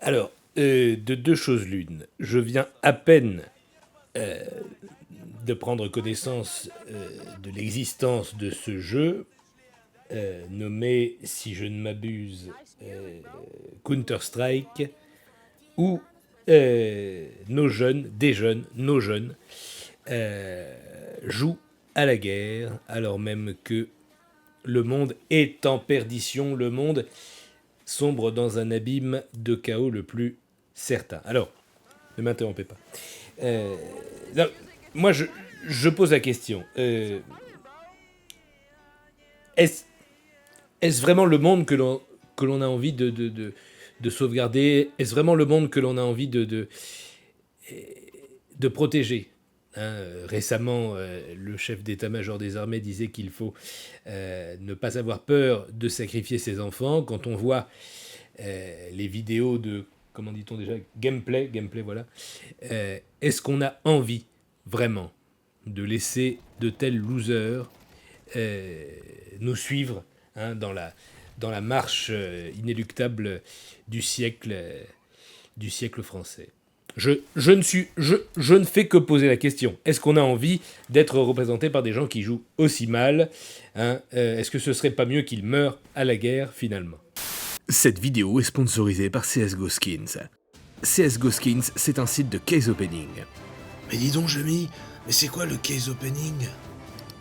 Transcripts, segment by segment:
Alors, de deux choses l'une. Je viens à peine de prendre connaissance de l'existence de ce jeu, nommé, si je ne m'abuse, Counter-Strike, où nos jeunes jouent à la guerre, alors même que le monde est en perdition, le monde sombre dans un abîme de chaos le plus certain. Alors, ne m'interrompez pas. Non, moi, je pose la question. Est-ce vraiment le monde que l'on a envie de sauvegarder? Est-ce vraiment le monde que l'on a envie de protéger? Récemment, le chef d'état-major des armées disait qu'il faut ne pas avoir peur de sacrifier ses enfants. Quand on voit les vidéos de, comment dit-on déjà, gameplay, voilà, est-ce qu'on a envie vraiment de laisser de tels losers nous suivre dans la marche inéluctable du siècle français? Je ne fais que poser la question. Est-ce qu'on a envie d'être représenté par des gens qui jouent aussi mal? Est-ce que ce serait pas mieux qu'ils meurent à la guerre, finalement? Cette vidéo est sponsorisée par CSGO Skins. CSGO Skins, c'est un site de case opening. Mais dis donc, Jamy, mais c'est quoi le case opening?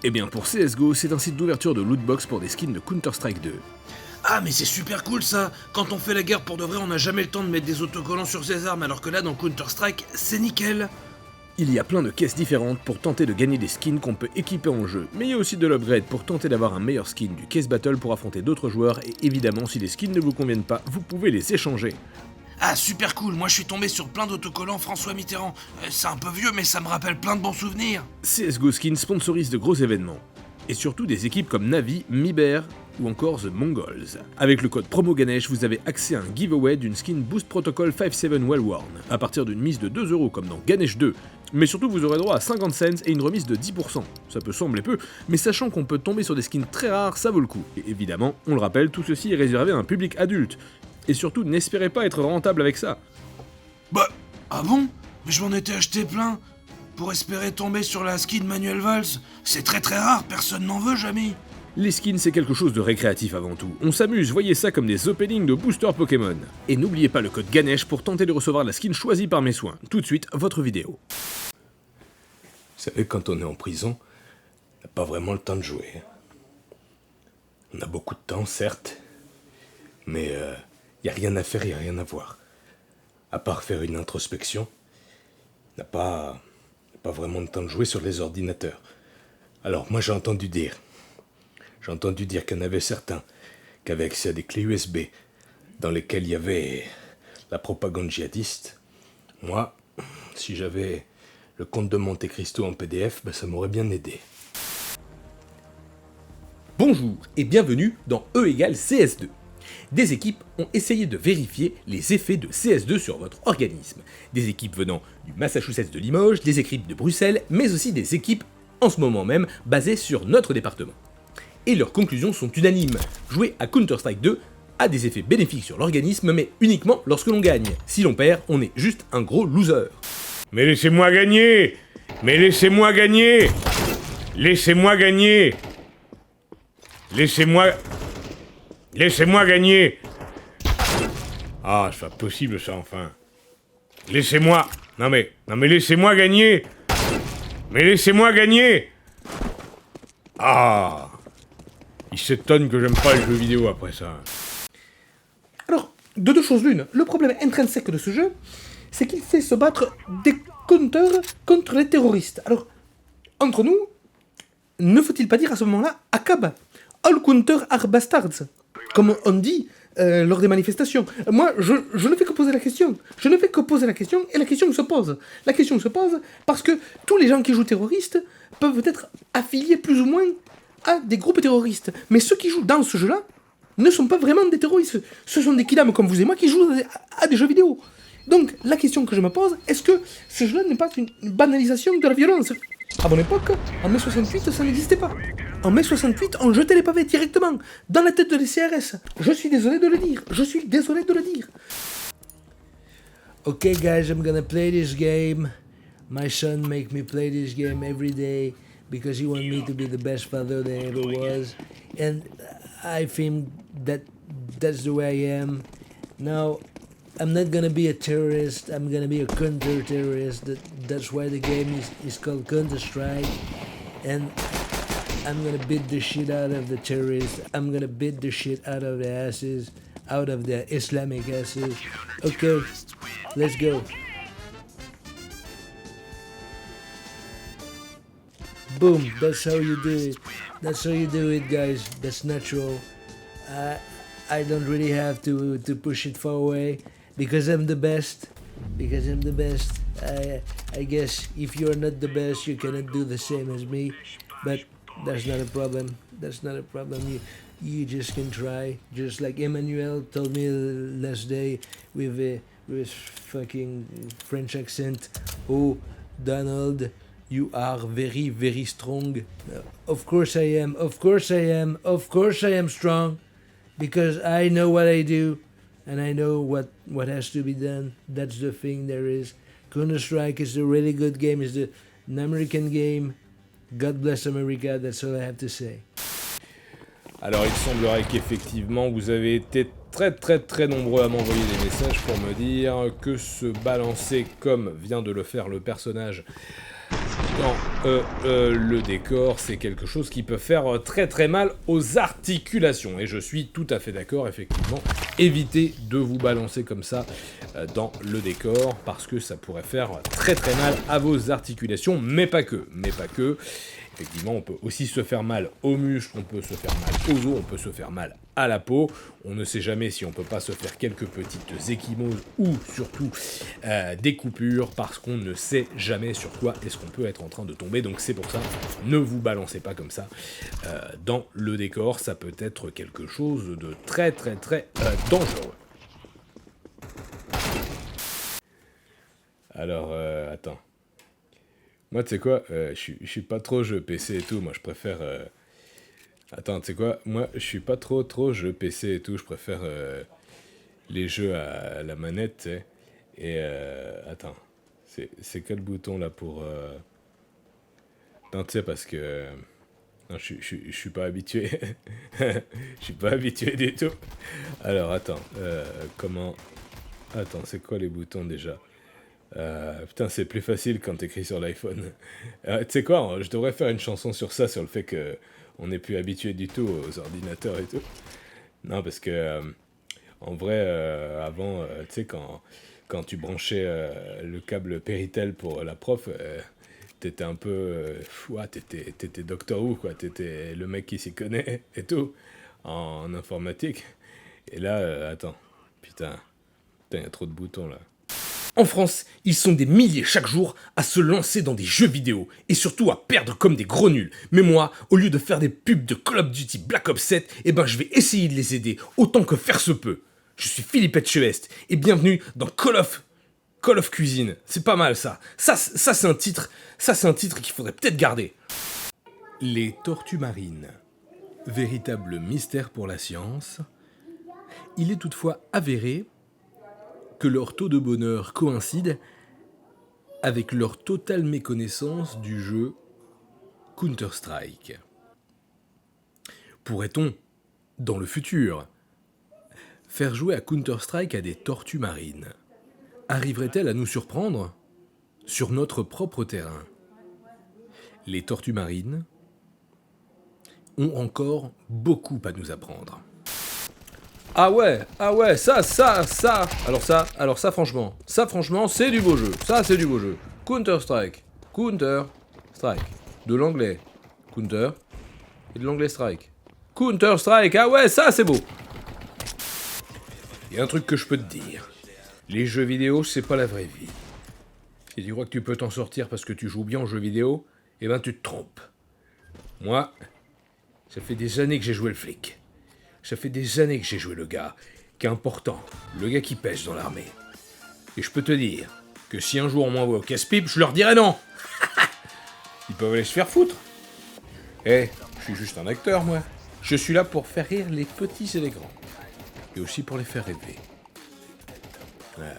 Eh bien, pour CSGO, c'est un site d'ouverture de lootbox pour des skins de Counter-Strike 2. Ah, mais c'est super cool ça! Quand on fait la guerre pour de vrai, on n'a jamais le temps de mettre des autocollants sur ses armes, alors que là, dans Counter-Strike, c'est nickel! Il y a plein de caisses différentes pour tenter de gagner des skins qu'on peut équiper en jeu, mais il y a aussi de l'upgrade pour tenter d'avoir un meilleur skin du case battle pour affronter d'autres joueurs, et évidemment, si les skins ne vous conviennent pas, vous pouvez les échanger. Ah, super cool! Moi, je suis tombé sur plein d'autocollants François Mitterrand. C'est un peu vieux, mais ça me rappelle plein de bons souvenirs. CSGO Skins sponsorise de gros événements. Et surtout des équipes comme Navi, Miber ou encore The Mongols. Avec le code promo Ganesh, vous avez accès à un giveaway d'une skin Boost Protocol 5.7 Well-Worn, à partir d'une mise de 2€ comme dans Ganesh 2. Mais surtout, vous aurez droit à 50 cents et une remise de 10%. Ça peut sembler peu, mais sachant qu'on peut tomber sur des skins très rares, ça vaut le coup. Et évidemment, on le rappelle, tout ceci est réservé à un public adulte. Et surtout, n'espérez pas être rentable avec ça. Bah, ah bon? Mais je m'en étais acheté plein. Pour espérer tomber sur la skin Manuel Valls. C'est très très rare, personne n'en veut, Jamy. Les skins, c'est quelque chose de récréatif avant tout. On s'amuse, voyez ça comme des openings de boosters Pokémon. Et n'oubliez pas le code Ganesh pour tenter de recevoir la skin choisie par mes soins. Tout de suite, votre vidéo. Vous savez, quand on est en prison, on n'a pas vraiment le temps de jouer. On a beaucoup de temps, certes, mais il n'y a rien à faire, il n'y a rien à voir. À part faire une introspection, on n'a pas vraiment le temps de jouer sur les ordinateurs. Alors moi j'ai entendu dire qu'il y en avait certains qui avaient accès à des clés USB dans lesquelles il y avait la propagande djihadiste. Moi, si j'avais le Comte de Monte Cristo en PDF, ça m'aurait bien aidé. Bonjour et bienvenue dans E égale CS2. Des équipes ont essayé de vérifier les effets de CS2 sur votre organisme. Des équipes venant du Massachusetts de Limoges, des équipes de Bruxelles, mais aussi des équipes, en ce moment même, basées sur notre département. Et leurs conclusions sont unanimes. Jouer à Counter-Strike 2 a des effets bénéfiques sur l'organisme, mais uniquement lorsque l'on gagne. Si l'on perd, on est juste un gros loser. Mais laissez-moi gagner! Mais laissez-moi gagner! Laissez-moi gagner! Laissez-moi gagner! Ah, c'est pas possible ça, enfin. Laissez-moi... Non mais laissez-moi gagner! Mais laissez-moi gagner! Ah! Il s'étonne que j'aime pas les jeux vidéo après ça. Alors, de deux choses l'une, le problème intrinsèque de ce jeu, c'est qu'il fait se battre des counters contre les terroristes. Alors, entre nous, ne faut-il pas dire à ce moment-là, ACAB, All Counters are Bastards, comme on dit lors des manifestations. Moi, je ne fais que poser la question. Je ne fais que poser la question, et la question se pose. La question se pose parce que tous les gens qui jouent terroristes peuvent être affiliés plus ou moins à des groupes terroristes. Mais ceux qui jouent dans ce jeu-là ne sont pas vraiment des terroristes. Ce sont des kidams comme vous et moi qui jouent à des jeux vidéo. Donc, la question que je me pose, est-ce que ce jeu-là n'est pas une banalisation de la violence? À mon époque, en mai 68, ça n'existait pas. En mai 68, on jetait les pavés directement dans la tête des CRS. Je suis désolé de le dire. Okay, guys, I'm gonna play this game. My son make me play this game every day because he want me to be the best father there ever was, and I think that's the way I am. Now, I'm not gonna be a terrorist. I'm gonna be a counter-terrorist. That's why the game is called Counter-Strike, and I'm gonna beat the shit out of the terrorists. I'm gonna beat the shit out of the asses, out of the Islamic asses. Okay, let's go. Boom, that's how you do it. That's how you do it, guys. That's natural. I don't really have to push it far away because I'm the best. Because I'm the best. I guess if you're not the best, you cannot do the same as me. But that's not a problem. That's not a problem. You just can try. Just like Emmanuel told me last day with fucking French accent. Oh, Donald, you are very, very strong. Of course I am. Of course I am. Of course I am strong. Because I know what I do. And I know what has to be done. That's the thing there is. Counter-Strike is a really good game. It's an American game. God bless America. That's all I have to say. Alors il semblerait qu'effectivement vous avez été très nombreux à m'envoyer des messages pour me dire que se balancer comme vient de le faire le personnage dans le décor, c'est quelque chose qui peut faire très mal aux articulations. Et je suis tout à fait d'accord, effectivement. Évitez de vous balancer comme ça dans le décor, parce que ça pourrait faire très mal à vos articulations, mais pas que. Effectivement, on peut aussi se faire mal aux muscles, on peut se faire mal aux os, on peut se faire mal à la peau. On ne sait jamais si on peut pas se faire quelques petites ecchymoses ou surtout des coupures, parce qu'on ne sait jamais sur quoi est-ce qu'on peut être en train de tomber. Donc c'est pour ça, ne vous balancez pas comme ça dans le décor. Ça peut être quelque chose de très dangereux. Alors, attends. Moi, tu sais quoi, je suis pas trop jeu PC et tout, moi je préfère... Attends, tu sais quoi, moi je suis pas trop jeu PC et tout, je préfère les jeux à la manette, tu sais. Et attends, c'est quel bouton là pour... Non, tu sais, parce que... Non, je suis pas habitué. Je suis pas habitué du tout. Alors, attends, comment... Attends, c'est quoi les boutons déjà ? Putain, c'est plus facile quand t'écris sur l'iPhone. Tu sais quoi, je devrais faire une chanson sur ça, sur le fait que on n'est plus habitué du tout aux ordinateurs et tout. Non, parce que en vrai, avant, tu sais, quand tu branchais le câble Péritel pour la prof, t'étais un peu... t'étais Doctor Who, quoi. T'étais le mec qui s'y connaît et tout, en informatique. Et là, attends, putain, y a trop de boutons, là. En France, ils sont des milliers chaque jour à se lancer dans des jeux vidéo et surtout à perdre comme des gros nuls. Mais moi, au lieu de faire des pubs de Call of Duty Black Ops 7, je vais essayer de les aider autant que faire se peut. Je suis Philippe Etchebest et bienvenue dans Call of Cuisine. C'est pas mal ça. Ça c'est un titre qu'il faudrait peut-être garder. Les tortues marines. Véritable mystère pour la science. Il est toutefois avéré que leur taux de bonheur coïncide avec leur totale méconnaissance du jeu Counter-Strike. Pourrait-on, dans le futur, faire jouer à Counter-Strike à des tortues marines ? Arriverait-elle à nous surprendre sur notre propre terrain ? Les tortues marines ont encore beaucoup à nous apprendre. Ah ouais, ça. Alors ça, franchement, c'est du beau jeu. Ça, c'est du beau jeu. Counter-Strike. De l'anglais. Counter. Et de l'anglais strike. Counter-Strike. Ah ouais, ça, c'est beau. Il y a un truc que je peux te dire. Les jeux vidéo, c'est pas la vraie vie. Si tu crois que tu peux t'en sortir parce que tu joues bien aux jeux vidéo, tu te trompes. Moi, ça fait des années que j'ai joué le flic. Ça fait des années que j'ai joué le gars qui est important, le gars qui pêche dans l'armée. Et je peux te dire que si un jour on m'envoie au casse-pipe, je leur dirai non. Ils peuvent aller se faire foutre. Je suis juste un acteur, moi. Je suis là pour faire rire les petits et les grands. Et aussi pour les faire rêver. Ouais.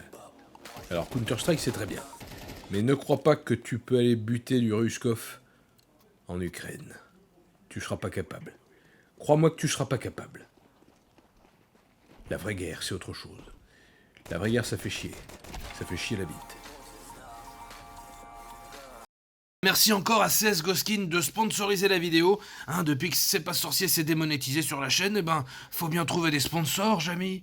Alors Counter-Strike c'est très bien. Mais ne crois pas que tu peux aller buter du Ruskov en Ukraine. Tu seras pas capable. Crois-moi que tu seras pas capable. La vraie guerre, c'est autre chose. La vraie guerre, ça fait chier. Ça fait chier la bite. Merci encore à CS Goskin de sponsoriser la vidéo. Depuis que C'est pas sorcier s'est démonétisé sur la chaîne, faut bien trouver des sponsors, Jamy.